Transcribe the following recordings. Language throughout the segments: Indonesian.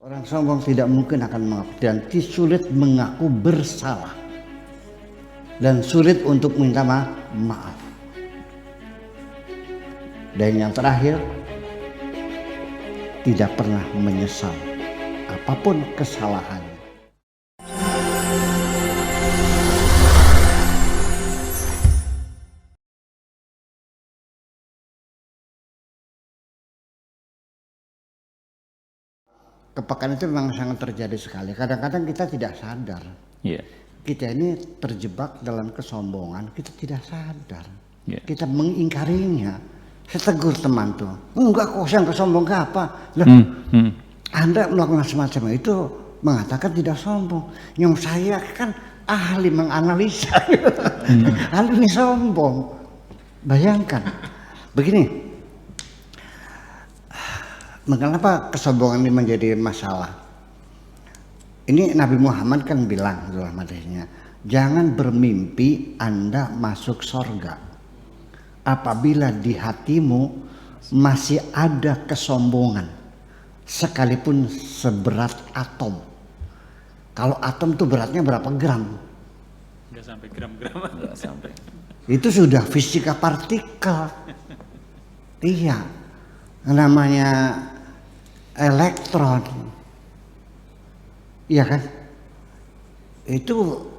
Orang sombong tidak mungkin akan mengaku dan sulit mengaku bersalah dan sulit untuk minta maaf. Dan yang terakhir, tidak pernah menyesal apapun kesalahannya. Kepekaan itu memang sangat terjadi sekali. Kadang-kadang kita tidak sadar. Kita ini terjebak dalam kesombongan, kita tidak sadar. Kita mengingkarinya. Saya tegur teman tuh, enggak kok saya kesombong ke apa? Loh, Anda melakukan semacam itu mengatakan tidak sombong. Yang saya kan ahli menganalisa, ahli sombong. Bayangkan, begini. Mengapa kesombongan ini menjadi masalah? Ini Nabi Muhammad kan bilang dalam hadisnya, jangan bermimpi Anda masuk surga apabila di hatimu masih ada kesombongan, sekalipun seberat atom. Kalau atom itu beratnya berapa gram? Nggak sampai gram-gram. Nggak sampai. Itu sudah fisika partikel. Iya, namanya elektron, iya kan? Itu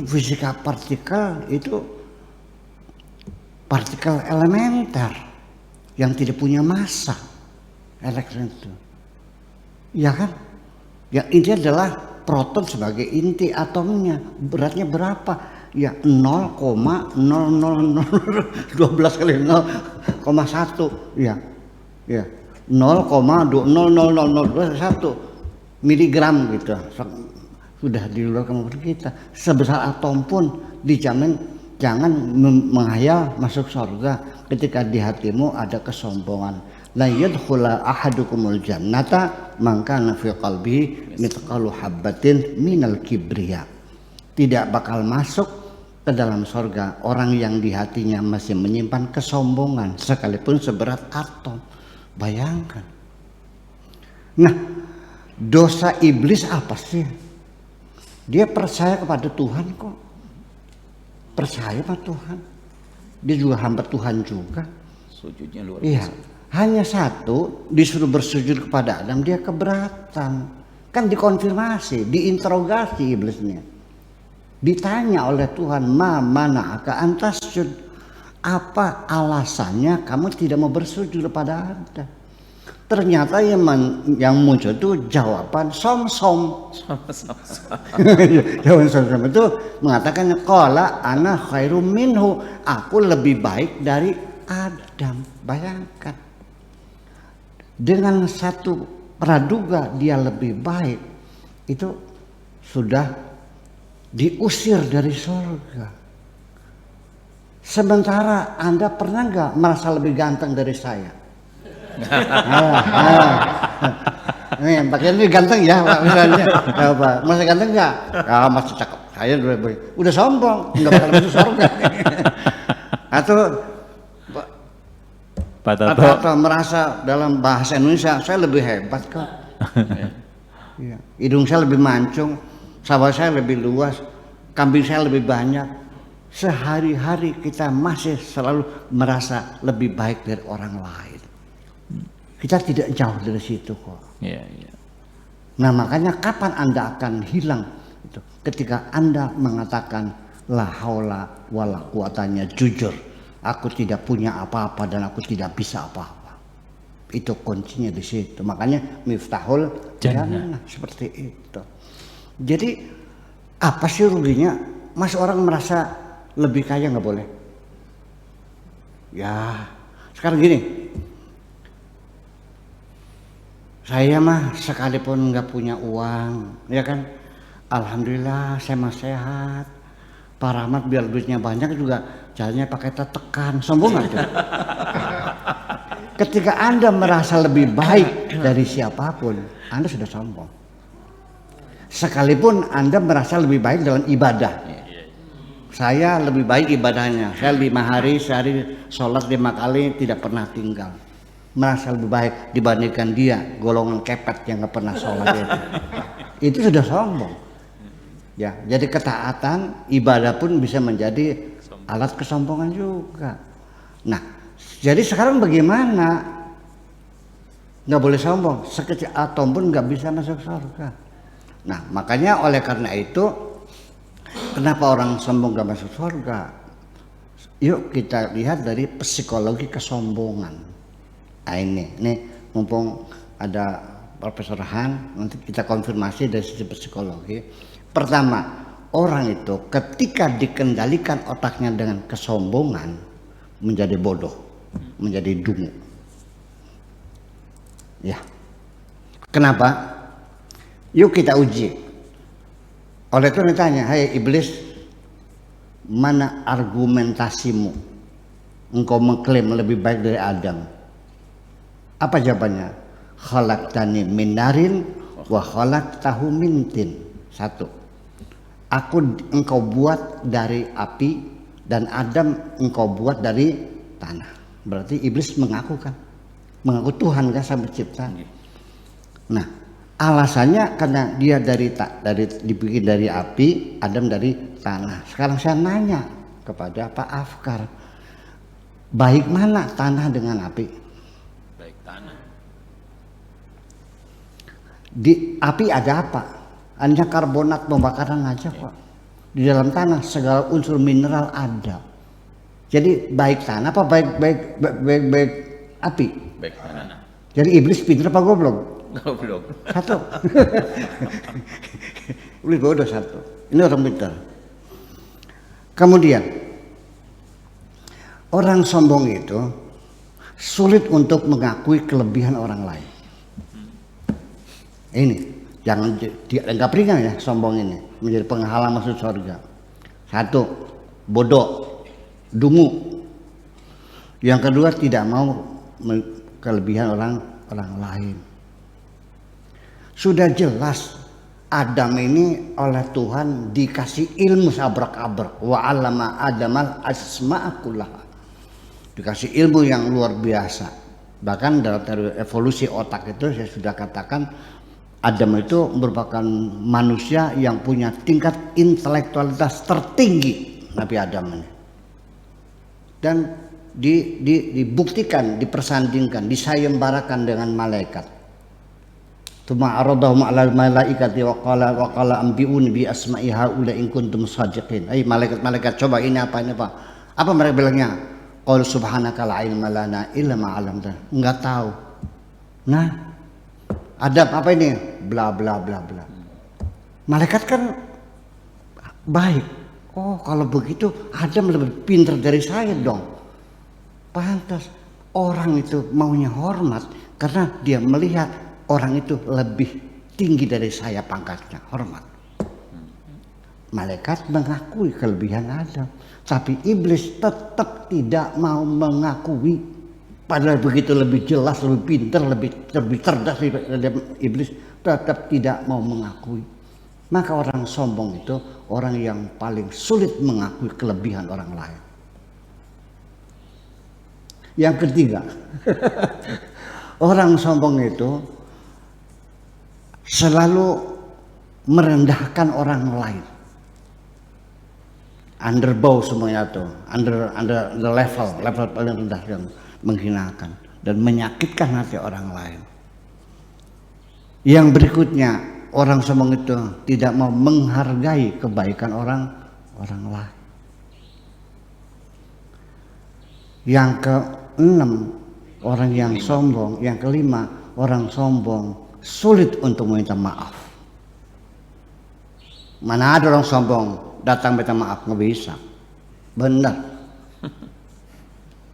fisika partikel, itu partikel elementer yang tidak punya massa, elektron itu, iya kan? Yang inti adalah proton sebagai inti atomnya, beratnya berapa? Ya 0,00012 kali 0,1, ya, ya. 0,00001 miligram gitu, sudah di luar kemampuan kita. Sebesar atom pun dijamin jangan menghayal masuk surga ketika di hatimu ada kesombongan. La yadkhula ahadukumul jannata man kana fi qalbihi mithqalu habbatin minal kibriya. Tidak bakal masuk ke dalam surga orang yang di hatinya masih menyimpan kesombongan sekalipun seberat atom. Bayangkan. Nah, dosa iblis apa sih? Dia percaya kepada Tuhan kok. Percaya pada Tuhan. Dia juga hamba Tuhan juga. Sujudnya luar biasa. Iya. Hanya satu, disuruh bersujud kepada Adam, dia keberatan. Kan dikonfirmasi, diinterogasi iblisnya. Ditanya oleh Tuhan, ma mana'aka antasjud. Apa alasannya kamu tidak mau bersujud kepada Adam? Ternyata yang muncul itu jawaban som-som. Jawaban som-som itu mengatakan qala ana khairum minhu, aku lebih baik dari Adam. Bayangkan, dengan satu praduga dia lebih baik, itu sudah diusir dari surga. Sementara Anda pernah nggak merasa lebih ganteng dari saya? Nih, pakaian ini ganteng ya, Pak, misalnya. Ya, Pak, masih ganteng nggak? Ya, masih cakep. Saya udah sombong, nggak bakal masuk surga. Atau merasa dalam bahasa Indonesia saya lebih hebat kok. Ya. Hidung saya lebih mancung, sawah saya lebih luas, kambing saya lebih banyak. Sehari-hari kita masih selalu merasa lebih baik dari orang lain. Kita tidak jauh dari situ kok. Nah, makanya kapan Anda akan hilang itu? Ketika Anda mengatakan la haula wala quwatanya jujur, aku tidak punya apa-apa dan aku tidak bisa apa-apa. Itu kuncinya di situ. Makanya miftahul jannah seperti itu. Jadi apa sih ruginya? Masih orang merasa lebih kaya nggak boleh? Ya, sekarang gini. Saya mah sekalipun nggak punya uang, ya kan? Alhamdulillah saya masih sehat. Pak Rahmat biar duitnya banyak juga jalannya pakai tetekan. Sombong nggak tuh? Ketika Anda merasa lebih baik dari siapapun, Anda sudah sombong. Sekalipun Anda merasa lebih baik dalam ibadah. Saya lebih baik ibadahnya. Saya 5 hari sehari sholat 5 kali tidak pernah tinggal. merasa lebih baik dibandingkan dia golongan kepet yang nggak pernah sholat itu sudah sombong. Ya, jadi ketaatan ibadah pun bisa menjadi alat kesombongan juga. Nah, jadi sekarang bagaimana? Nggak boleh sombong, sekecil atom pun nggak bisa masuk surga. Nah, makanya oleh karena itu, kenapa orang sombong nggak masuk surga? Yuk kita lihat dari psikologi kesombongan. Nah ini mumpung ada Profesor Han, nanti kita konfirmasi dari sisi psikologi. Pertama, orang itu ketika dikendalikan otaknya dengan kesombongan menjadi bodoh, menjadi dungu. Ya. Kenapa? Yuk kita uji. Oleh itu ditanya, "Hai iblis, mana argumentasimu? Engkau mengklaim lebih baik dari Adam." Apa jawabannya? Khalaqtani min narin wa khalaqtahu min tin. Satu. Engkau buat dari api dan Adam engkau buat dari tanah. Berarti iblis mengaku Tuhan kan sang pencipta. Nah, alasannya karena dia dibikin dari api, Adam dari tanah. Sekarang saya nanya kepada Pak Afkar, baik mana tanah dengan api? Baik tanah. Di api ada apa? Hanya karbonat pembakaran aja kok. Di dalam tanah segala unsur mineral ada. Jadi baik tanah apa baik api? Baik tanah. Jadi iblis pintar apa goblok? Goblok. Satu. Iblis bodoh satu. Ini orang pintar. Kemudian orang sombong itu sulit untuk mengakui kelebihan orang lain. Ini jangan dianggap ringan ya, sombong ini menjadi penghalang masuk surga. Satu, bodoh, dungu. Yang kedua, tidak mau kelebihan orang lain. Sudah jelas Adam ini oleh Tuhan dikasih ilmu sabrak-abrak. Wa 'allama Adamal asma'a kullaha. Dikasih ilmu yang luar biasa. Bahkan dalam teori evolusi otak itu saya sudah katakan Adam itu merupakan manusia yang punya tingkat intelektualitas tertinggi, Nabi Adam ini. Dan dibuktikan, dipersandingkan, disayembarakan dengan malaikat. Tuma aradahum 'alal malaikati wa qala ambi'un bi asma'i haula in kuntum shadiqin. Malaikat coba ini apa ini Pak? Apa mereka bilangnya? Qul subhanaka la ilma lana illa ma 'allamtana. Enggak tahu. Nah, Adam apa ini? Bla bla bla bla. Malaikat kan baik. Oh, kalau begitu Adam lebih pintar dari saya dong. Pantas orang itu maunya hormat karena dia melihat orang itu lebih tinggi dari saya pangkatnya, hormat. Malaikat mengakui kelebihan Adam, tapi iblis tetap tidak mau mengakui. Padahal begitu lebih jelas, lebih pintar, lebih cerdas iblis tetap tidak mau mengakui. Maka orang sombong itu orang yang paling sulit mengakui kelebihan orang lain. Yang ketiga, orang sombong itu selalu merendahkan orang lain. Underbow semuanya tuh, under the level paling rendah yang menghinakan dan menyakitkan hati orang lain. Yang berikutnya, orang sombong itu tidak mau menghargai kebaikan orang lain. Yang keenam, orang yang sombong. Yang kelima, orang sombong sulit untuk meminta maaf. Mana ada orang sombong datang minta maaf, nggak bisa. Benar.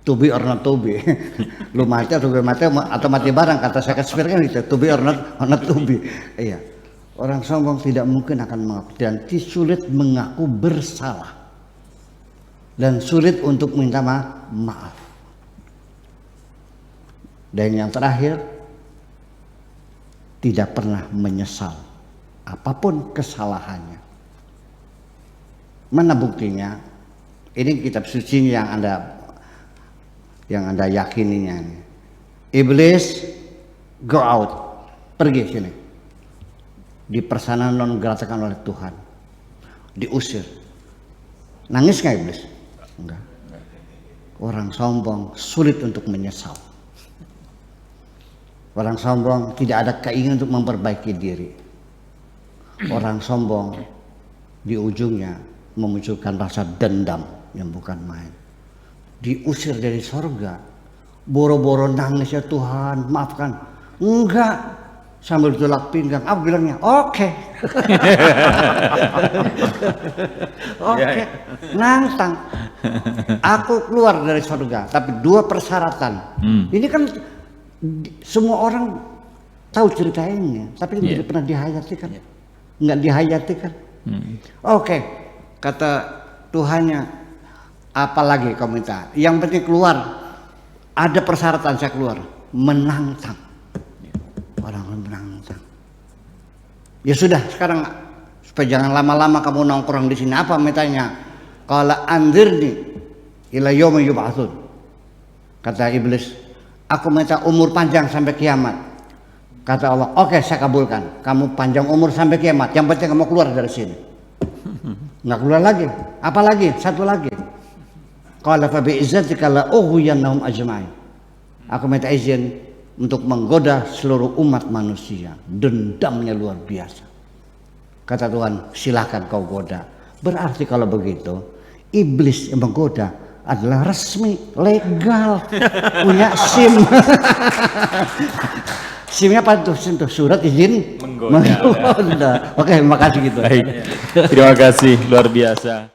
To be or not to be. Lu mati atau gue mati atau mati bareng, kata saya Shakespeare kan itu. To be or not to be. Iya. Orang sombong tidak mungkin akan mengaku dan sulit mengaku bersalah. Dan sulit untuk minta maaf. Dan yang terakhir, tidak pernah menyesal apapun kesalahannya. Mana buktinya? Ini kitab suci yang Anda yakininya. Iblis, go out, pergi sini. Dipersana non gratakan oleh Tuhan, diusir. Nangis nggak iblis? Enggak. Orang sombong sulit untuk menyesal. Orang sombong tidak ada keinginan untuk memperbaiki diri. Orang sombong di ujungnya memunculkan rasa dendam yang bukan main. Diusir dari sorga, boro-boro nangis, ya Tuhan maafkan. Enggak, sambil tulak pinggang. Aku bilangnya oke. Oke, nantang. Aku keluar dari sorga, tapi 2 persyaratan. Ini kan semua orang tahu cerita ini, tapi tidak pernah dihayati kan? Nggak dihayati kan? Oke, kata Tuhannya, apalagi kau minta? Yang penting keluar. Ada persyaratan saya keluar, menantang. Orang menantang. Ya sudah, sekarang supaya jangan lama-lama kamu nongkrong di sini. Apa mintanya? Qala anzirni ila yaumi yub'atsun. Kata iblis, aku minta umur panjang sampai kiamat. Kata Allah, oke, saya kabulkan. Kamu panjang umur sampai kiamat. Yang penting kamu keluar dari sini. Nggak keluar lagi. Apa lagi? Satu lagi. Qala fa bi izzatika la ughwiyannahum ajma'in. Aku minta izin untuk menggoda seluruh umat manusia. Dendamnya luar biasa. Kata Tuhan, silakan kau goda. Berarti kalau begitu, iblis yang menggoda adalah resmi, legal, punya SIM. SIM-nya apa tuh? SIM tuh surat izin menggoda. Oke, makasih gitu. Baik, terima kasih, luar biasa.